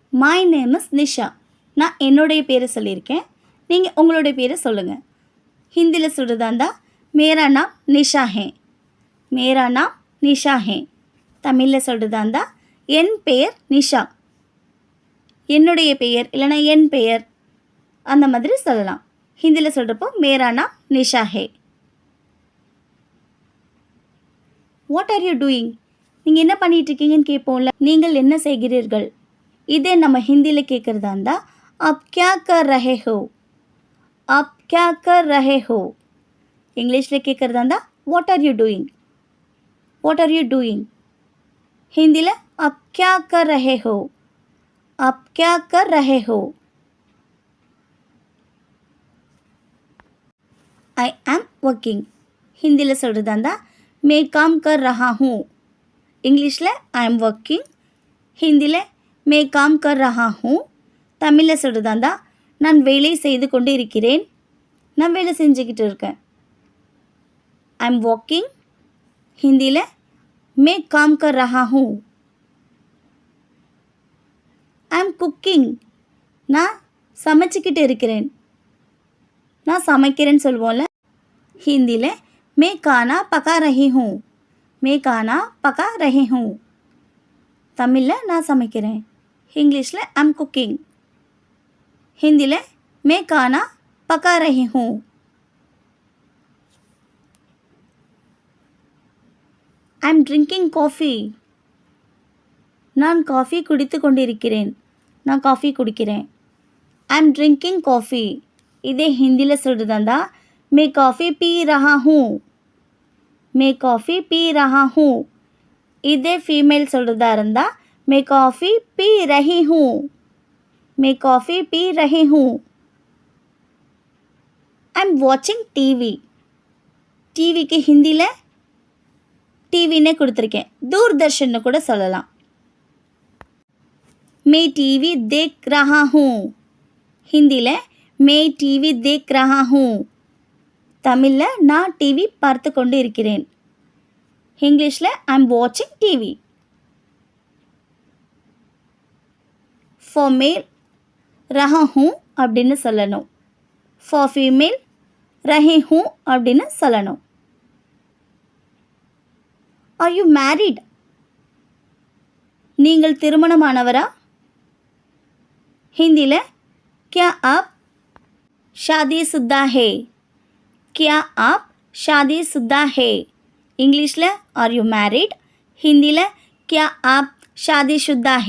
My name is Nisha. நான் என்னுடைய பேரை சொல்லியிருக்கேன். நீங்கள் உங்களுடைய பேரை சொல்லுங்கள். ஹிந்தியில் சொல்கிறதா இருந்தால் மேரா நாம் நிஷா ஹே. மேரா நாம் நிஷா ஹே. தமிழில் சொல்கிறதா இருந்தால் என் பெயர் நிஷா. என்னுடைய பெயர் இல்லைனா என் பெயர் அந்த மாதிரி சொல்லலாம். ஹிந்தியில் சொல்கிறப்போ மேரா நாம் நிஷா ஹே. What are you doing? நீங்கள் என்ன பண்ணிகிட்ருக்கீங்கன்னு கேட்போம்ல. நீங்கள் என்ன செய்கிறீர்கள்? இதே நம்ம ஹிந்தியில் கேட்குறதா இருந்தால் அப் கியா கர் ரஹே ஹோ. அப் கியா கர் ரஹே ஹோ. இங்கிலீஷில் கேட்குறதா இருந்தால் what are you doing. What are you doing. ஹிந்தியில் அப் கியா கர் ரஹே ஹோ. அப் கியா கர் ரஹே ஹோ. ஐ ஆம் ஒர்க்கிங். ஹிந்தியில் சொல்கிறதா இருந்தால் மே காம் கர் ரஹா ஹூ. இங்கிலீஷில் ஐ ஆம் ஒர்க்கிங். ஹிந்தியில் மே காம் கர் ரஹா ஹூ. தமிழில் சொல்கிறதா இருந்தால் நான் வேலை செய்து கொண்டு இருக்கிறேன். நான் வேலை செஞ்சுக்கிட்டு இருக்கேன். I am working. ஹிந்தியில் மே காம் கர் ரஹா ஹூ. I am cooking. நான் சமைச்சிக்கிட்டு இருக்கிறேன். நான் சமைக்கிறேன்னு சொல்லுவோம்ல. ஹிந்தியில் மே கானா பக்கா ரஹி ஹூ. மே கானா பக்கா ரஹி ஹூ. தமிழில் நான் சமைக்கிறேன். இங்கிலீஷில் ஐ எம் குக்கிங். ஹிந்தியில் மே கானா பக்கா ரஹி ஹூ. I am drinking coffee. நான் காஃபி குடித்து கொண்டிருக்கிறேன். நான் காஃபி குடிக்கிறேன். I am drinking coffee. இதே ஹிந்தியில் சொல்கிறதா இருந்தால் மே காஃபி பீ ரஹா ஹூ. மே காஃபி பீ ரஹா ஹூ. இதே ஃபீமேல் சொல்கிறதா இருந்தால் மே காஃபி பீ ரஹி ஹூ. மே காஃபி பீ ரஹி ஹூ. ஐ எம் வாட்சிங் டிவி. டிவிக்கு ஹிந்தியில் டிவின்னே கொடுத்துருக்கேன். தூர்தர்ஷன்னு கூட சொல்லலாம். மே டிவி தேக் ரஹா ஹூ. ஹிந்தியில் மே டிவி தேக் ரஹா ஹூ. தமிழில் நான் டிவி பார்த்து கொண்டு இருக்கிறேன். இங்கிலீஷில் ஐ எம் வாட்சிங் டிவி. ஃபார் மேல் ரஹா ஹூ அப்படின்னு சொல்லணும். ஃபார் ஃபீமேல் ரஹி ஹூ அப்படின்னு சொல்லணும். Are you married? நீங்கள் திருமணமானவரா? ஹிந்தியில் क्या आप शादीशुदा है. क्या आप शादीशुदा है. इंग्लिश में आर यू मैरिड. हिंदी में क्या आप शादीशुदा है.